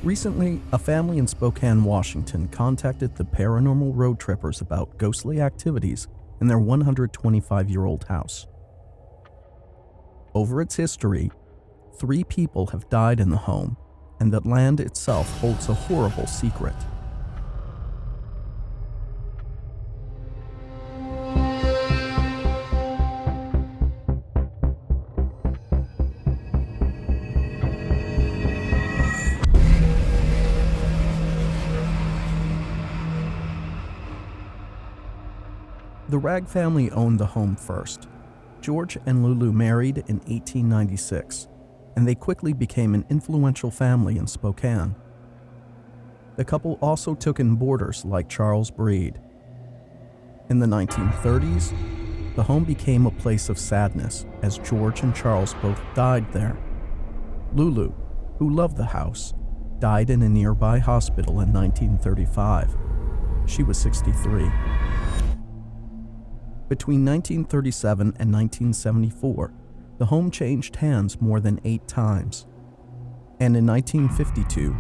Recently, a family in Spokane, Washington contacted the Paranormal Roadtrippers about ghostly activities in their 125-year-old house. Over its history, 3 people have died in the home, and the land itself holds a horrible secret. The Rag family owned the home first. George and Lulu married in 1896, and they quickly became an influential family in Spokane. The couple also took in boarders like Charles Breed. In the 1930s, the home became a place of sadness as George and Charles both died there. Lulu, who loved the house, died in a nearby hospital in 1935. She was 63. Between 1937 and 1974, the home changed hands more than 8 times. And in 1952,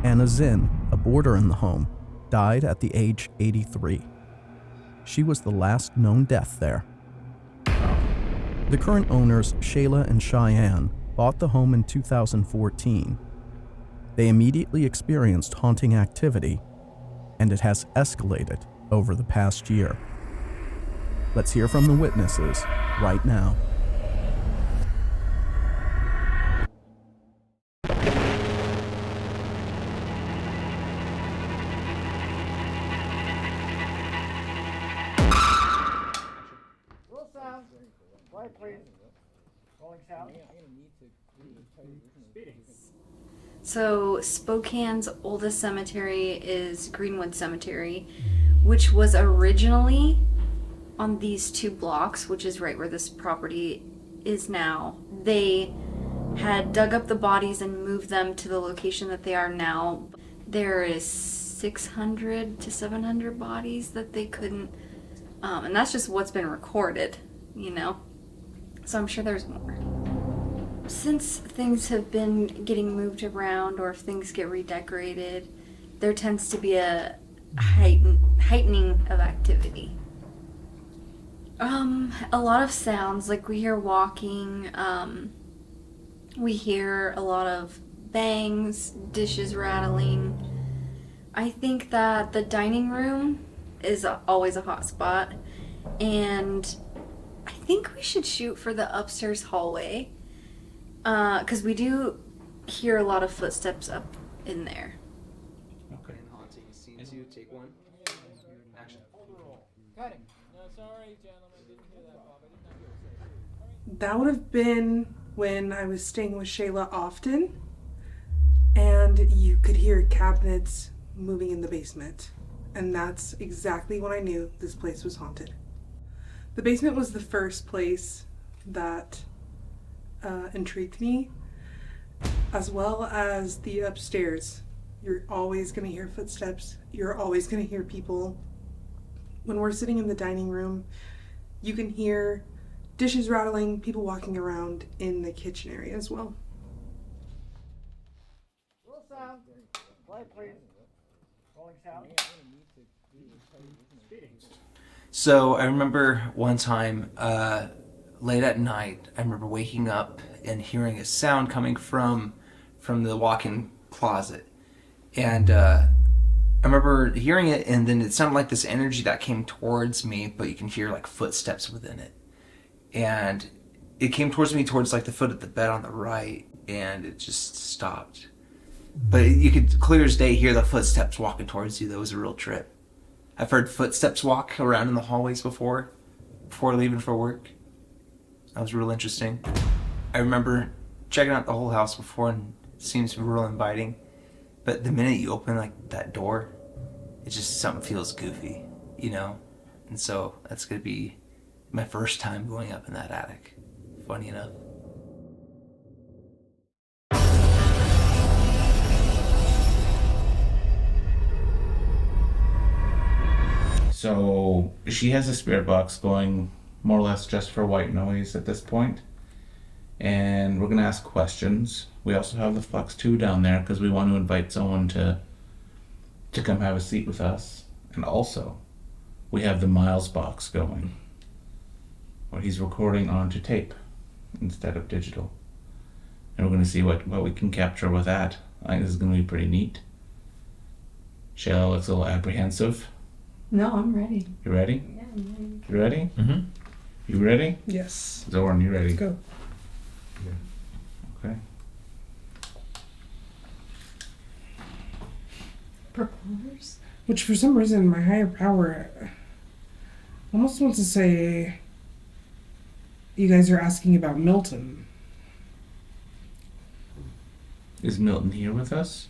Anna Zinn, a boarder in the home, died at the age 83. She was the last known death there. The current owners, Shala and Shiann, bought the home in 2014. They immediately experienced haunting activity, and it has escalated over the past year. Let's hear from the witnesses right now. Roll sound. Quiet, please. Rolling sound. So Spokane's oldest cemetery is Greenwood Cemetery, which was originally on these 2 blocks, which is right where this property is now. They had dug up the bodies and moved them to the location that they are now. There is 600 to 700 bodies that they couldn't, and that's just what's been recorded, you know? So I'm sure there's more. Since things have been getting moved around, or if things get redecorated, there tends to be a heightening of activity. A lot of sounds, like we hear walking, we hear a lot of bangs, dishes rattling. I think that the dining room is always a hot spot, and I think we should shoot for the upstairs hallway, because we do hear a lot of footsteps up in there. Okay. Haunting scene 2, take 1. Action. Cutting. No, sorry, gentlemen, didn't hear that, Bob. I did not hear it. That would have been when I was staying with Shayla often, and you could hear cabinets moving in the basement. And that's exactly when I knew this place was haunted. The basement was the first place that intrigued me, as well as the upstairs. You're always going to hear footsteps. You're always going to hear people. When we're sitting in the dining room, you can hear dishes rattling, people walking around in the kitchen area as well. Roll sound. Quiet, please. Rolling sound. So I remember one time, late at night, I remember waking up and hearing a sound coming from the walk-in closet. And I remember hearing it, and then it sounded like this energy that came towards me, but you can hear like footsteps within it. And it came towards me towards like the foot of the bed on the right, and it just stopped. But you could clear as day hear the footsteps walking towards you. That was a real trip. I've heard footsteps walk around in the hallways before leaving for work. That was real interesting. I remember checking out the whole house before, and it seems real inviting. But the minute you open like that door, it's just something feels goofy, you know? And so that's gonna be my first time going up in that attic, funny enough. So she has a spirit box going more or less just for white noise at this point. and we're gonna ask questions. We also have the Flex 2 down there because we want to invite someone to come have a seat with us. And also, we have the Miles box going, where he's recording onto tape instead of digital. And we're gonna see what we can capture with that. I think this is gonna be pretty neat. Shala looks a little apprehensive. No, I'm ready. You ready? Yeah, I'm ready. You ready? Mm-hmm. You ready? Yes. Zoran, you ready? Go. Okay. Propellers? Which for some reason my higher power almost wants to say you guys are asking about Milton. Is Milton here with us?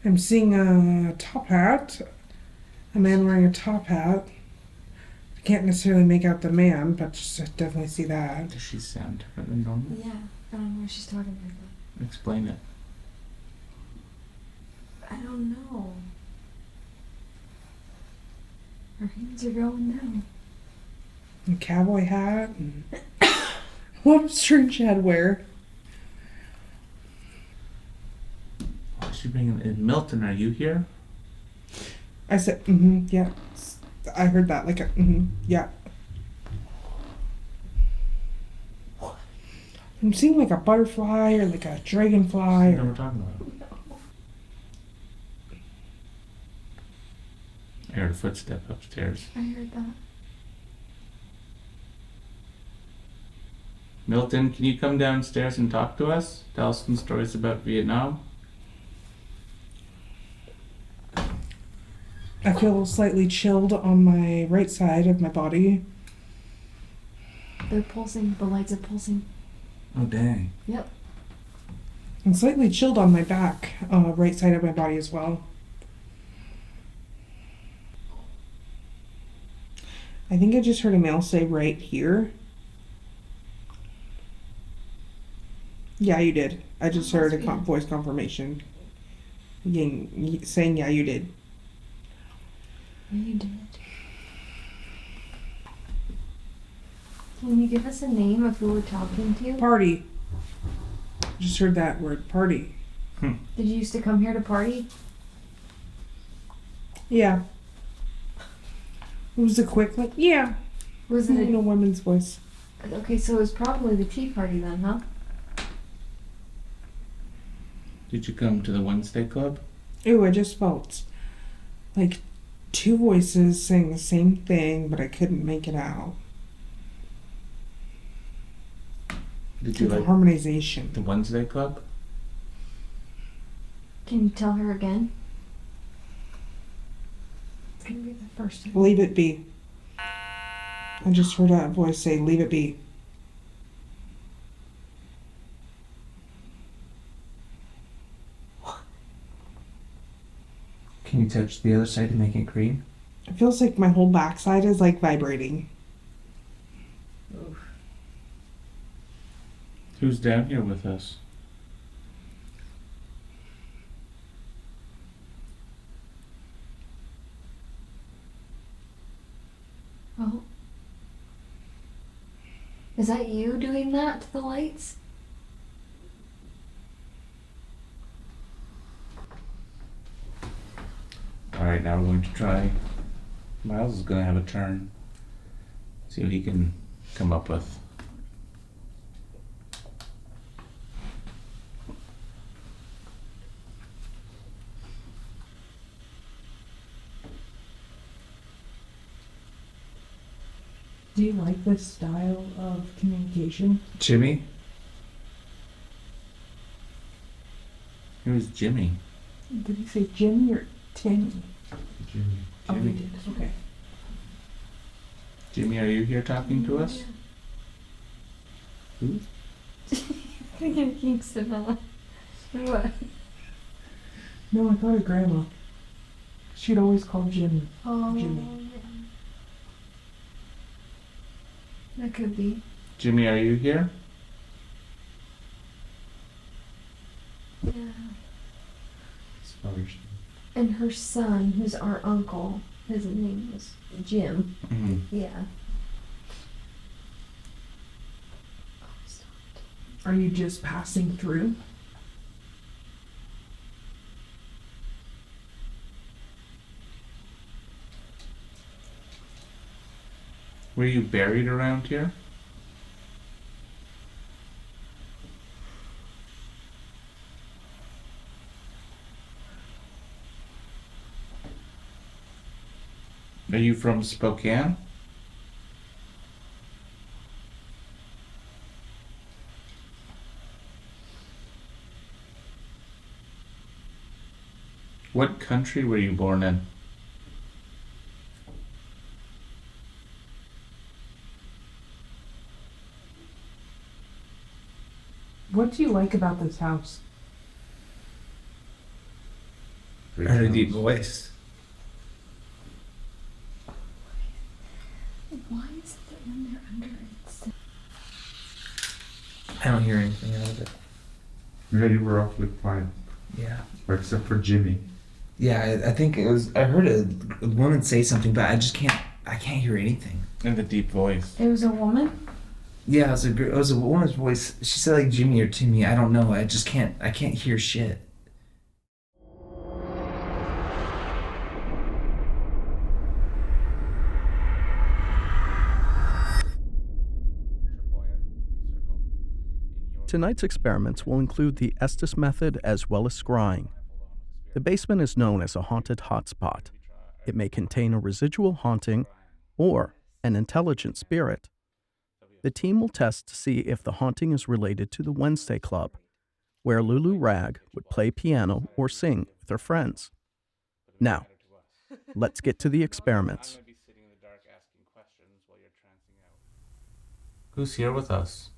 I'm seeing a top hat. A man wearing a top hat. I can't necessarily make out the man, but just I definitely see that. Does she sound different than normal? Yeah, I don't know what she's talking about. Explain it. I don't know. Her hands are going down. A cowboy hat and what strange headwear. Why is she bringing in Milton? Are you here? I said, yeah. I heard that, like, yeah. I'm seeing like a butterfly or like a dragonfly. What Or, we're talking about? I heard a footstep upstairs. I heard that. Milton, can you come downstairs and talk to us? Tell us some stories about Vietnam. I feel slightly chilled on my right side of my body. They're pulsing. The lights are pulsing. Oh dang. Yep. I'm slightly chilled on my back, right side of my body as well. I think I just heard a male say right here. Yeah, you did. I just heard a voice confirmation. Saying, yeah, you did. Yeah, you did. Can you give us a name of who we're talking to? Party. Just heard that word, party. Did you used to come here to party? Yeah. It was a quick, like, yeah. Was In it a woman's voice. okay, so it was probably the tea party then, huh? Did you come to the Wednesday Club? Ew, I just felt like two voices saying the same thing, but I couldn't make it out. Did you Like like harmonization. the Wednesday Club? Can you tell her again? It's gonna be the first time. Leave it be. I just heard a voice say, leave it be. Can you touch the other side to make it green? It feels like my whole backside is like vibrating. Who's down here with us? Oh. Is that you doing that to the lights? Alright, now we're going to try. Miles is going to have a turn. See what he can come up with. Do you like this style of communication? Jimmy? Who's Jimmy? Did you say Jimmy or Timmy? Jimmy. Oh, you Jimmy. did. Okay. Jimmy, are you here talking to us? Who? I think it keeps it on. What? No, I thought of Grandma. She'd always call Jimmy. Oh, Jimmy. that could be. Jimmy, are you here? Yeah. And her son, who's our uncle, his name was Jim. Mm-hmm. Yeah. Oh, I stopped. Are you just passing through? Were you buried around here? Are you from Spokane? What country were you born in? What do you like about this house? Heard a deep voice. Why is it that when they're under it? I don't hear anything out of it. Yeah, you were awfully quiet, Yeah. except for Jimmy. Yeah, I think it was. I heard a woman say something, but I just can't. I can't hear anything. In the deep voice. It was a woman? Yeah, it was a woman's voice. She said like Jimmy or Timmy. I don't know. I just can't. I can't hear shit. Tonight's experiments will include the Estes method as well as scrying. The basement is known as a haunted hotspot. It may contain a residual haunting or an intelligent spirit. The team will test to see if the haunting is related to the Wednesday Club, where Lulu Rag would play piano or sing with her friends. Now, let's get to the experiments. Who's here with us?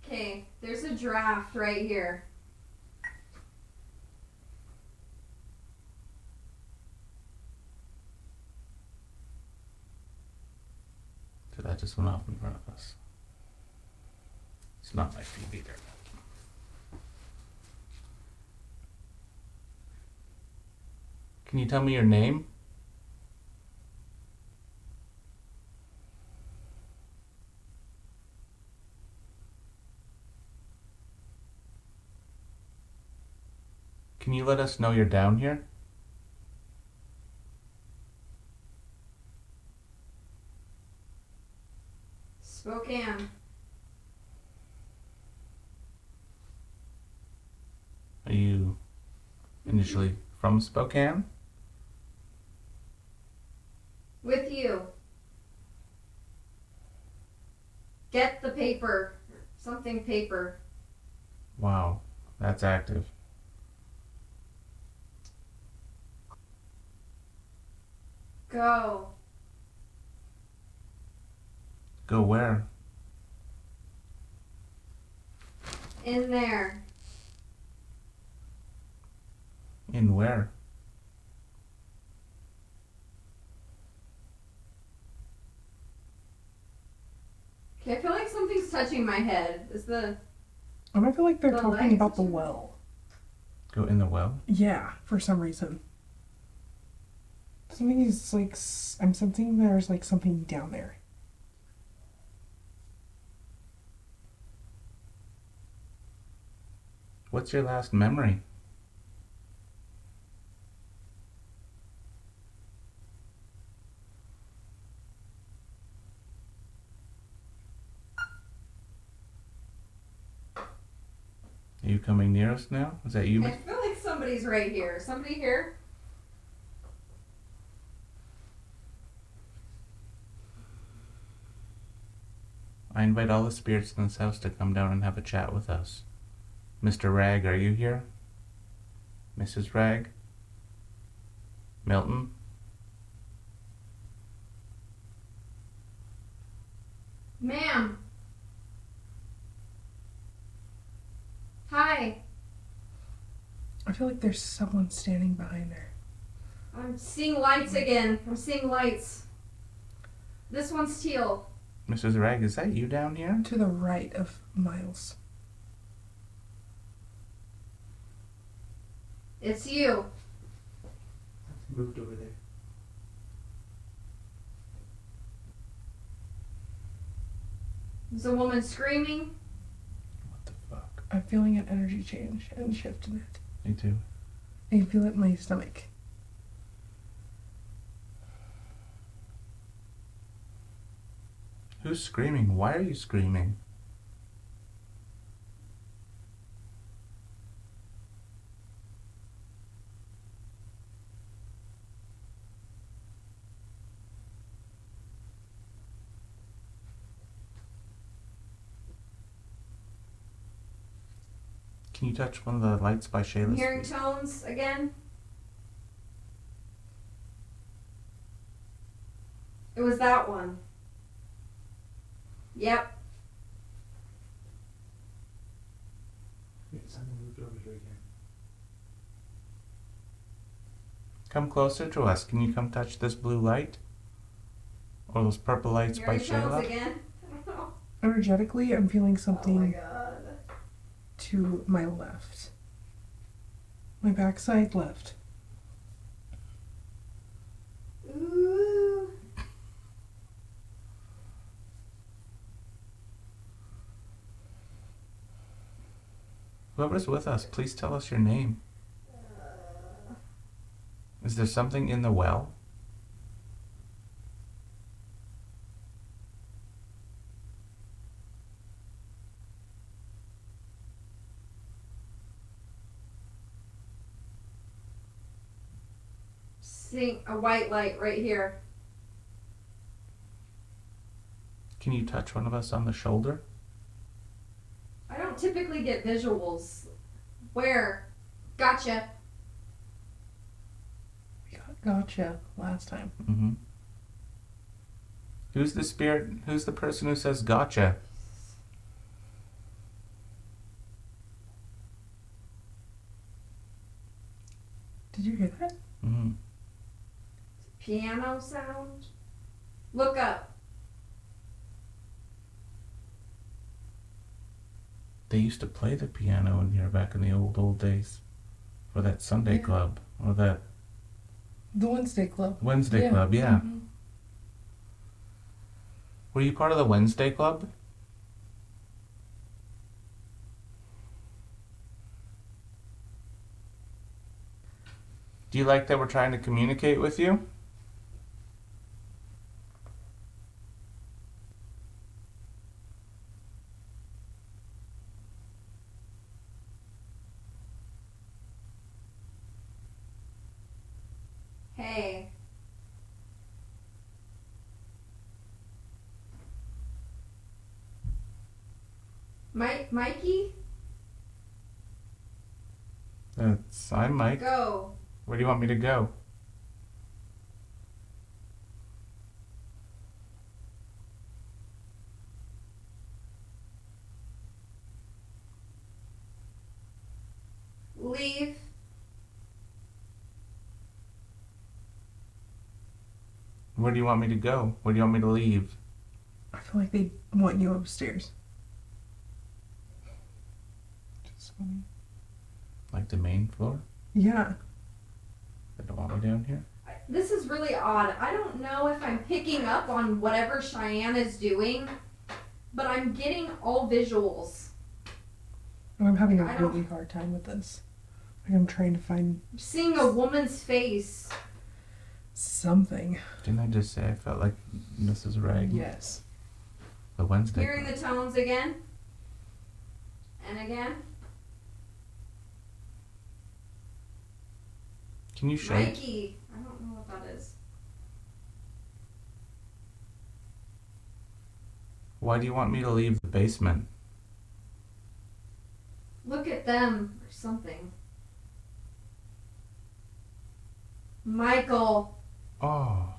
Okay, there's a draft right here. So that just went off in front of us. It's not my feet either. Can you tell me your name? Can you let us know you're down here? Spokane. Are you initially from Spokane? With you. Get the paper. Something paper. Wow, that's active. Go. Go where? In there. In where? Okay, I feel like something's touching my head. Is the... I feel like they're The talking legs about the touching? well. Go in the well? Yeah, for some reason. Something is like, I'm sensing there's like something down there. What's your last memory? Are you coming near us now? Is that you? I feel like somebody's right here. Somebody here? I invite all the spirits in this house to come down and have a chat with us. Mr. Rag, are you here? Mrs. Rag? Milton? Ma'am. Hi. I feel like there's someone standing behind there. I'm seeing lights again. I'm seeing lights. This one's teal. Mrs. Rag, is that you down here? To the right of Miles. It's you. Moved over there. There's a woman screaming. I'm feeling an energy change and shift in it. Me too. I can feel it in my stomach. Who's screaming? Why are you screaming? Can you touch one of the lights by Shayla's Hearing feet? tones again? It was that one. Yep. Something moved over here again. Come closer to us. Can you come touch this blue light? Or those purple lights by Hearing tones Shayla? again? I don't know. Energetically, I'm feeling Oh my something god. to my left. My backside left. Ooh. Whoever's with us, please tell us your name. Is there something in the well? Seeing a white light right here. Can you touch one of us on the shoulder? I don't typically get visuals. Where? Gotcha. Gotcha last time. Mm-hmm. Who's the spirit? Who's the person who says gotcha? Did you hear that? Mm-hmm. Piano sound? Look up. They used to play the piano in here back in the old days. For that Sunday Yeah. club. Or that The Wednesday Club. Wednesday club, yeah. Mhm. Were you part of the Wednesday club? Do you like that we're trying to communicate with you? Hey. Mikey? I'm Mike. Go. Where do you want me to go? Leave. Where do you want me to go? Where do you want me to leave? I feel like they want you upstairs. Just funny. Like the main floor? Yeah. They don't want me down here? This is really odd. I don't know if I'm picking up on whatever Shiann is doing, but I'm getting all visuals. I'm having a I don't- really hard time with this. Like I'm trying to find I'm seeing a woman's face. something. Didn't I just say I felt like Mrs. Rag? Yes. The Wednesday Hearing the tones again. And again. Can you show? Mikey. I don't know what that is. Why do you want me to leave the basement? Look at them or something. Michael. Oh,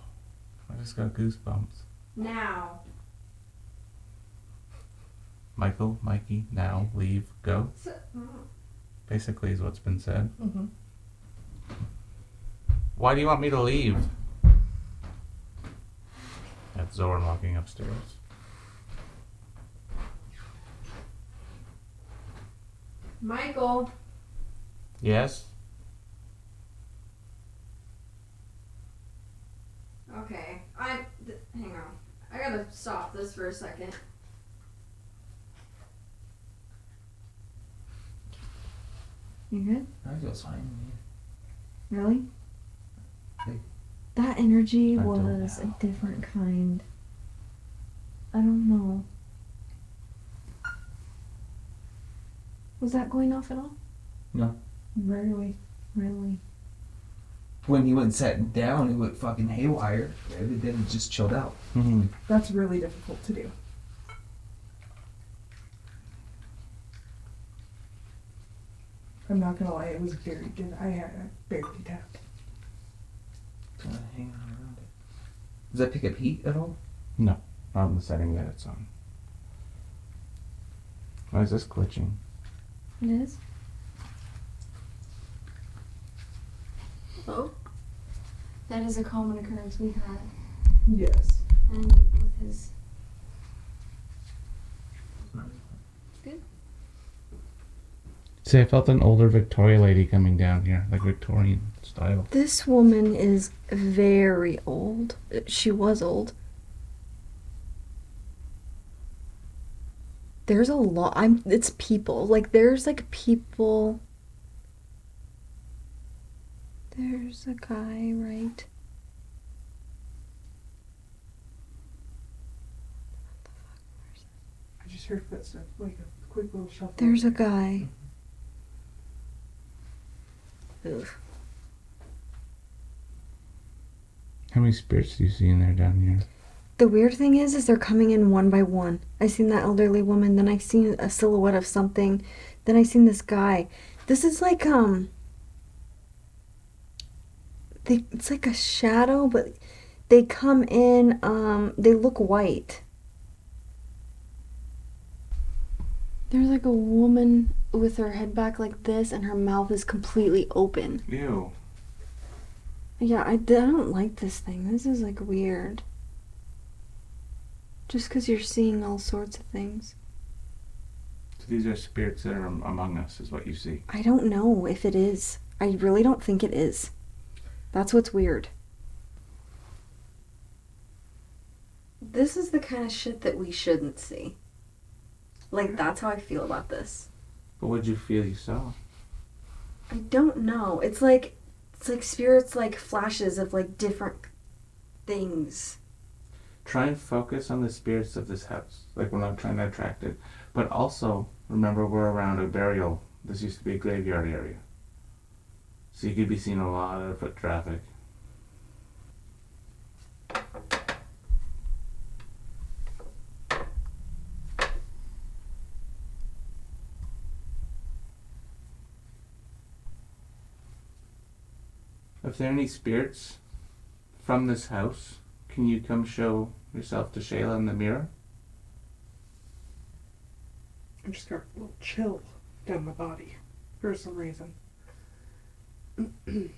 I just got goosebumps. Now. Michael, Mikey, now, leave, go. So, Basically is what's been said. Mm-hmm. Why do you want me to leave? That's Zoran walking upstairs. Michael. Yes? Okay. Hang on. I gotta stop this for a second. You good? I feel fine. Really? Hey. That energy I don't was a know. different kind. I don't know. Was that going off at all? No. Really? Really? When he went sat down, it went fucking haywire. And then it just chilled out. Mm-hmm. That's really difficult to do. I'm not gonna lie, it was very good. I barely tapped. Hang on around it. Does that pick up heat at all? No, not in the setting that it's on. Why is this glitching? It is? Oh. That is a common occurrence we had. Yes. And with his. See, I felt an older Victoria lady coming down here, like Victorian style. This woman is very old. She was old. There's a lot. It's people. Like, there's like people. There's a guy, right? I just heard footsteps, like a quick little shuffle. There's a guy. Oof. How many spirits do you see in there down here? The weird thing is they're coming in one by one. I seen that elderly woman, then I seen a silhouette of something, then I seen this guy. This is like it's like a shadow, but they come in. They look white. There's like a woman with her head back like this, and her mouth is completely open. Ew. Yeah, I don't like this thing. This is like weird. Just because you're seeing all sorts of things. So these are spirits that are among us, is what you see. I don't know if it is. I really don't think it is. That's what's weird. This is the kind of shit that we shouldn't see. Like, that's how I feel about this. But what'd you feel you saw? I don't know. It's like spirits, like flashes of like different things. Try and focus on the spirits of this house, like when I'm trying to attract it. But also, remember we're around a burial. This used to be a graveyard area. So you could be seeing a lot of foot traffic. If there are any spirits from this house, can you come show yourself to Shala in the mirror? I just got a little chill down my body for some reason. We're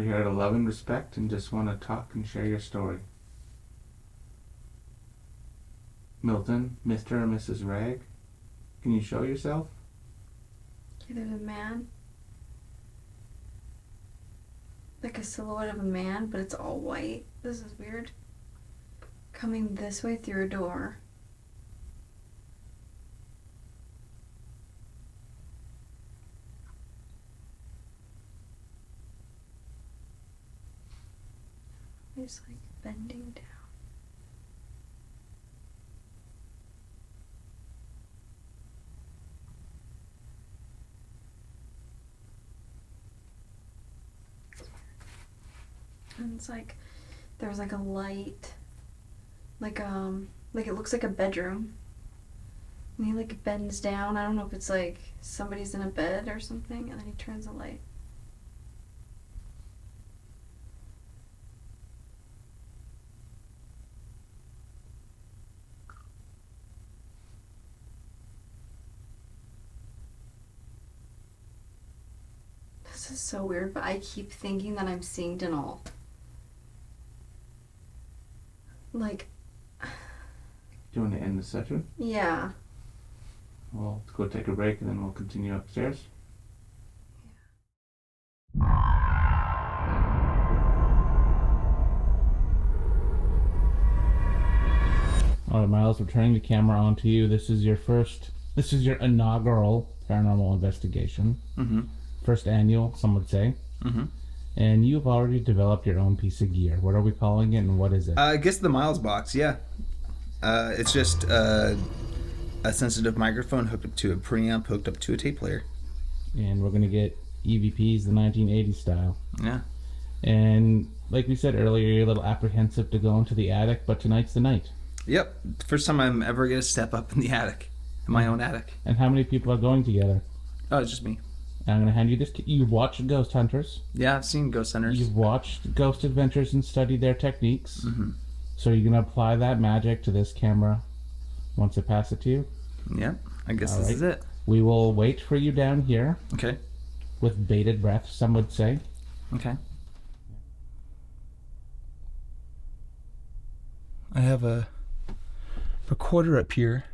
here to love and respect and just want to talk and share your story. Milton, Mr. or Mrs. Ragg, can you show yourself? There's a man. Like a silhouette of a man, but it's all white. This is weird. Coming this way through a door. He's like bending down. And it's like there's like a light, like it looks like a bedroom. And he like bends down. I don't know if it's like somebody's in a bed or something, and then he turns the light. This is so weird, but I keep thinking that I'm seeing Denal. Like, Do you want to end the session? yeah. Well, let's go take a break and then we'll continue upstairs. Alright, Miles, we're turning the camera on to you. This is your inaugural paranormal investigation. Mm-hmm. First annual, some would say. Mm-hmm. And you've already developed your own piece of gear. What are we calling it, and what is it? I guess the Miles box, yeah. It's just a sensitive microphone hooked up to a preamp, hooked up to a tape player. And we're going to get EVPs the 1980s style. Yeah. And like we said earlier, you're a little apprehensive to go into the attic, but tonight's the night. Yep. First time I'm ever going to step up in the attic, in my own attic. And how many people are going together? Oh, it's just me. I'm going to hand you this. You've watched Ghost Hunters. Yeah, I've seen Ghost Hunters. You've watched Ghost Adventures and studied their techniques. Mm-hmm. So you're going to apply that magic to this camera once I pass it to you? Yep. I guess All this right. is it. We will wait for you down here Okay. with bated breath, some would say. Okay. I have a recorder up here.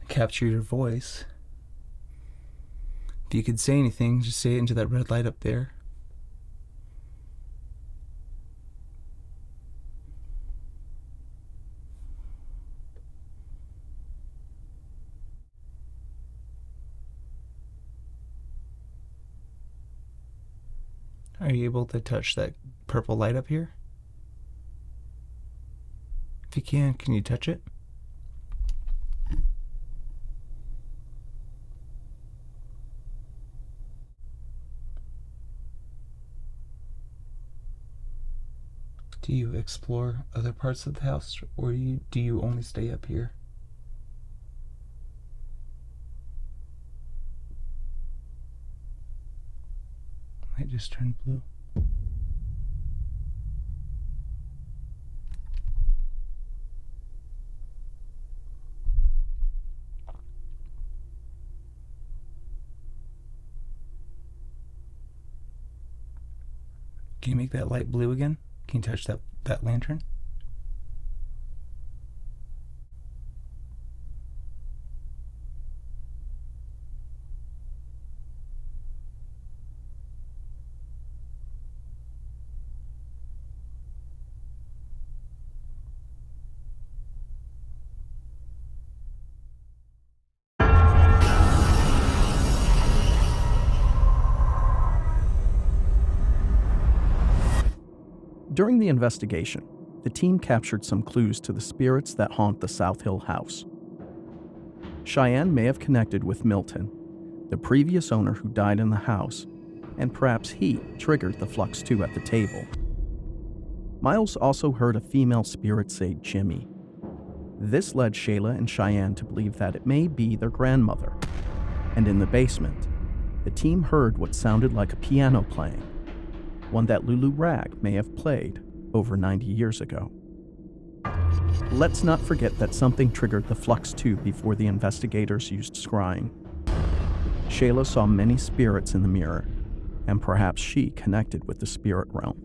Capture your voice. If you could say anything, just say it into that red light up there. Are you able to touch that purple light up here? If you can you touch it? Do you explore other parts of the house, or do you only stay up here? Light just turned blue. Can you make that light blue again? Can you touch that lantern? During the investigation, the team captured some clues to the spirits that haunt the South Hill house. Shiann may have connected with Milton, the previous owner who died in the house, and perhaps he triggered the Flux 2 at the table. Miles also heard a female spirit say Jimmy. This led Shala and Shiann to believe that it may be their grandmother. And in the basement, the team heard what sounded like a piano playing, one that Lulu Rag may have played over 90 years ago. Let's not forget that something triggered the Flux 2 before the investigators used scrying. Shala saw many spirits in the mirror, and perhaps she connected with the spirit realm.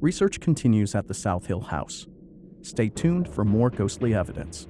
Research continues at the South Hill house. Stay tuned for more ghostly evidence.